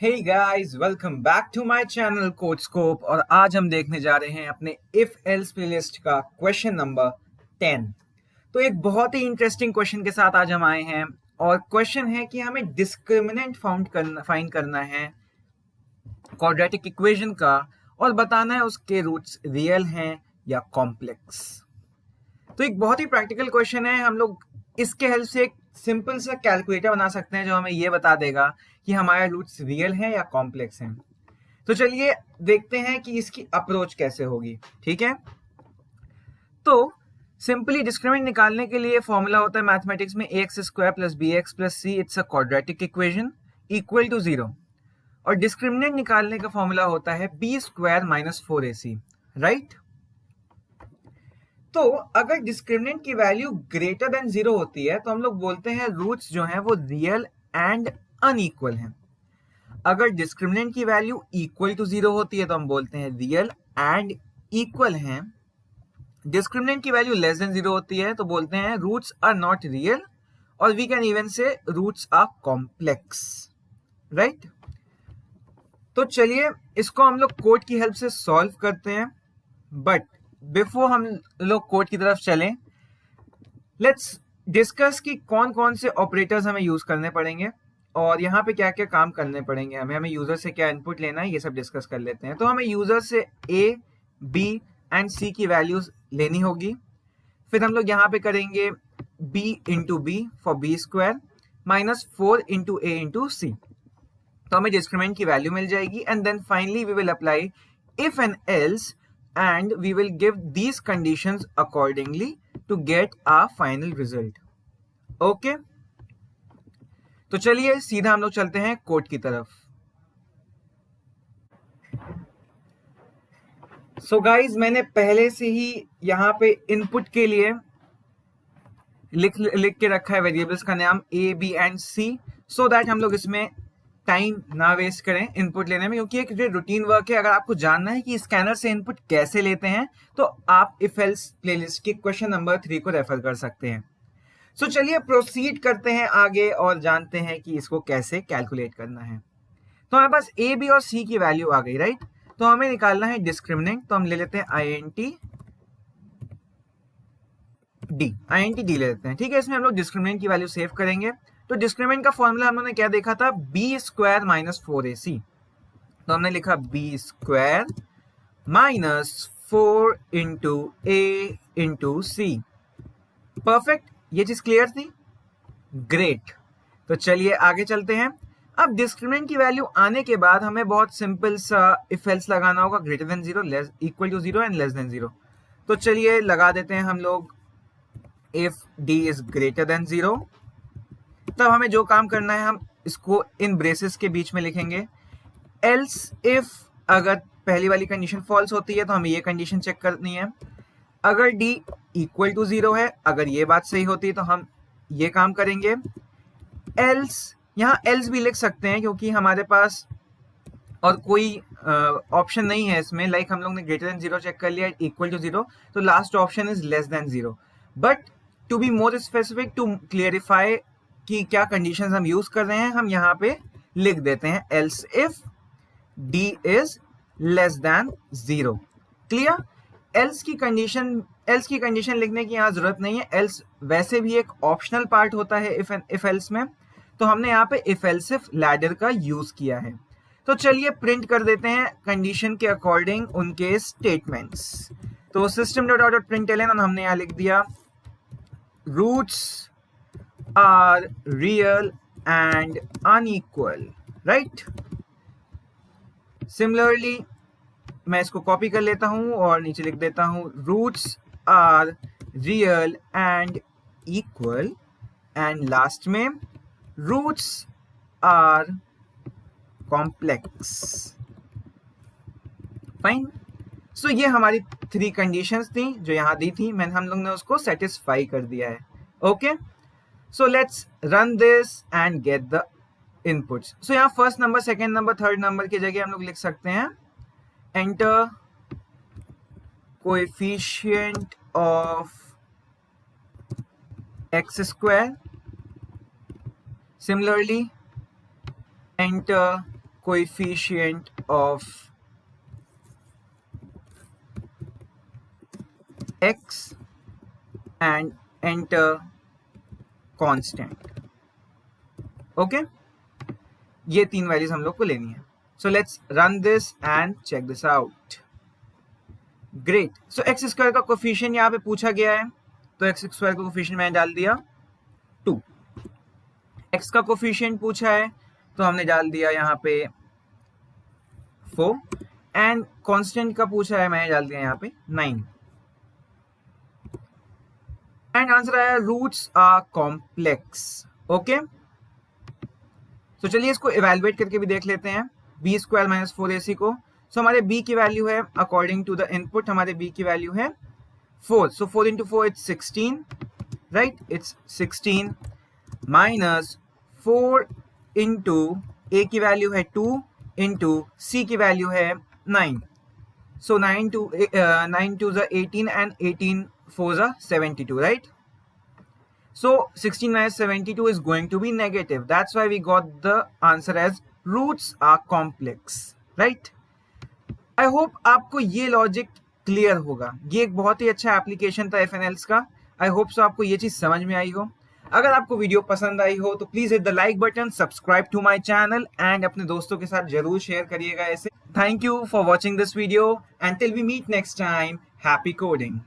Hey guys, welcome back to my channel code scope. और आज हम देखने जा रहे हैं अपने इफ एल्स प्लेलिस्ट का क्वेश्चन नंबर 10। तो एक बहुत ही इंटरेस्टिंग क्वेश्चन के साथ आज हम आए हैं और क्वेश्चन है कि हमें डिस्क्रिमिनेंट फाइंड करना है क्वाड्रेटिक इक्वेशन का और बताना है उसके रूट्स रियल हैं या कॉम्प्लेक्स। तो एक बहुत ही प्रैक्टिकल क्वेश्चन है। हम लोग इसके हेल्प से एक सिंपल सा कैलकुलेटर बना सकते हैं जो हमें ये बता देगा कि हमारे रूट्स रियल हैं या कॉम्प्लेक्स हैं। तो चलिए देखते हैं कि इसकी अप्रोच कैसे होगी। ठीक है, तो सिंपली डिस्क्रिमिनेंट निकालने के लिए फॉर्मूला होता है मैथमेटिक्स में x square plus b x plus c, it's a quadratic equation equal to 0। और डिस्क्रिमिनेंट निकालने का फॉर्मूला होता है B square minus 4ac, right. तो अगर डिस्क्रिमिनेंट की वैल्यू ग्रेटर देन 0 होती है तो हम लोग बोलते हैं रूट्स जो हैं वो रियल एंड अनइक्वल हैं। अगर डिस्क्रिमिनेंट की वैल्यू इक्वल टू 0 होती है तो हम बोलते हैं रियल एंड इक्वल हैं। डिस्क्रिमिनेंट की वैल्यू लेस देन 0 होती है तो बोलते हैं रूट्स आर नॉट रियल, और वी कैन इवन से रूट्स आर कॉम्प्लेक्स, राइट। तो चलिए इसको हम लोग कोड की हेल्प से सॉल्व करते हैं। बट बिफोर हम लोग कोड की तरफ चलें, लेट्स डिस्कस कि कौन कौन से ऑपरेटर्स हमें यूज करने पड़ेंगे और यहाँ पे क्या क्या काम करने पड़ेंगे। हमें यूजर से क्या इनपुट लेना है, ये सब डिस्कस कर लेते हैं। तो हमें यूजर से ए, बी एंड सी की वैल्यूज लेनी होगी। फिर हम लोग यहाँ पे करेंगे B into B for B square minus 4 into A into C, तो हमें डिस्क्रिमिनेंट की वैल्यू मिल जाएगी। And then finally we will apply if and else and we will give these conditions accordingly to get our final result. Okay? तो चलिए सीधा हम लोग चलते हैं कोड की तरफ। सो गाइज, मैंने पहले से ही यहाँ पे इनपुट के लिए लिख के रखा है वेरिएबल्स का नाम A, B and C, so that हम लोग इसमें टाइम ना वेस्ट करें इनपुट लेने में, क्योंकि एक रूटीन वर्क है। अगर आपको जानना है कि स्कैनर से इनपुट कैसे लेते हैं तो आप इफ एल्स प्लेलिस्ट के क्वेश्चन नंबर 3 को रेफर कर सकते हैं। सो चलिए प्रोसीड करते हैं आगे और जानते हैं कि इसको कैसे कैलकुलेट करना है। तो हमारे पास ए, बी और सी की वैल्यू आ गई, राइट। तो हमें निकालना है डिस्क्रिमिनेंट, तो हम ले लेते हैं INT डी ले लेते हैं। ठीक है, इसमें हम लोग डिस्क्रिमिनेंट की वैल्यू सेव करेंगे। तो डिस्क्रिमिनेंट का फॉर्मूला हम लोगों ने क्या देखा था, बी स्क्वायर माइनस 4ac। तो हमने लिखा B square minus 4 into A into C. Perfect, ये चीज क्लियर थी, ग्रेट। तो चलिए आगे चलते हैं। अब डिस्क्रिमिनेंट की वैल्यू आने के बाद हमें बहुत सिंपल सा इफ एल्स लगाना होगा, greater than 0, less equal to 0 and less than 0। तो चलिए लगा देते हैं हम लोग if d is greater than 0। तब हमें जो काम करना है हम इसको इन ब्रेसेस के बीच में लिखेंगे। एल्स इफ अगर पहली वाली कंडीशन फॉल्स होती है तो हमें ये कंडीशन चेक करनी है। अगर डी इक्वल टू 0 है, अगर ये बात सही होती है तो हम ये काम करेंगे। एल्स, यहाँ एल्स भी लिख सकते हैं क्योंकि हमारे पास और कोई ऑप्शन नहीं है इसमें। लाइक हम लोग ने ग्रेटर देन 0 चेक कर लिया, इक्वल टू 0, तो last option is less than 0। But to be more specific, to clarify कि क्या कंडीशंस हम यूज कर रहे हैं, हम यहाँ पे लिख देते हैं else if d is less than 0। Clear. Else की कंडीशन लिखने की यहाँ जरूरत नहीं है। एल्स वैसे भी एक ऑप्शनल पार्ट होता है इफ एल्स में, तो हमने यहाँ पे इफ एल्स इफ लैडर का यूज किया है। तो चलिए प्रिंट कर देते हैं कंडीशन के अकॉर्डिंग उनके स्टेटमेंट्स। तो system dot out dot println, और हमने यहाँ लिख दिया roots are real and unequal, right. Similarly मैं इसको कॉपी कर लेता हूं और नीचे लिख देता हूं roots are real and equal, and last में roots are complex. Fine. So ये हमारी 3 कंडीशंस थी जो यहां दी थी, हम लोग ने उसको सेटिस्फाई कर दिया है। Okay, so let's run this and get the inputs. So यहाँ first number, second number, third number की जगह हम लोग लिख सकते हैं enter coefficient of X square. Similarly enter coefficient of x and enter constant. Okay, ये 3 वैल्यूज हम लोग को लेनी है. So let's run this and check this out. Great. So X square का कोफिशिएंट यहाँ पे पूछा गया है, तो एक्स स्क्वायर का कोफिशिएंट मैंने डाल दिया 2. एक्स का कोफिशिएंट पूछा है तो हमने डाल दिया यहाँ पे 4 एंड कांस्टेंट का पूछा है मैंने डाल दिया यहाँ पे 9 एंड आंसर आया रूट्स आर कॉम्प्लेक्स. ओके, तो चलिए इसको इवेलुएट करके भी देख लेते हैं बी स्क्वायर माइनस 4ac को. सो हमारे b की वैल्यू है अकॉर्डिंग टू द इनपुट, हमारे b की वैल्यू है 4. सो 4 into 4 it's 16, right, it's 16 minus 4 into a की वैल्यू है 2 into c की वैल्यू है 9. सो 9 to the 18 and 18 4 the 72, right? So 16 minus 72 is going to be negative. That's why we got the answer as roots are complex, right? I hope आपको ये logic clear होगा. ये एक बहुत ही अच्छा एप्लीकेशन था FNLs का. I hope so आपको ये चीज समझ में आई हो. अगर आपको वीडियो पसंद आई हो तो please hit the like button, subscribe to my channel and अपने दोस्तों के साथ जरूर शेयर करिएगा ऐसे. Thank you for watching this video and till we meet next time, happy coding.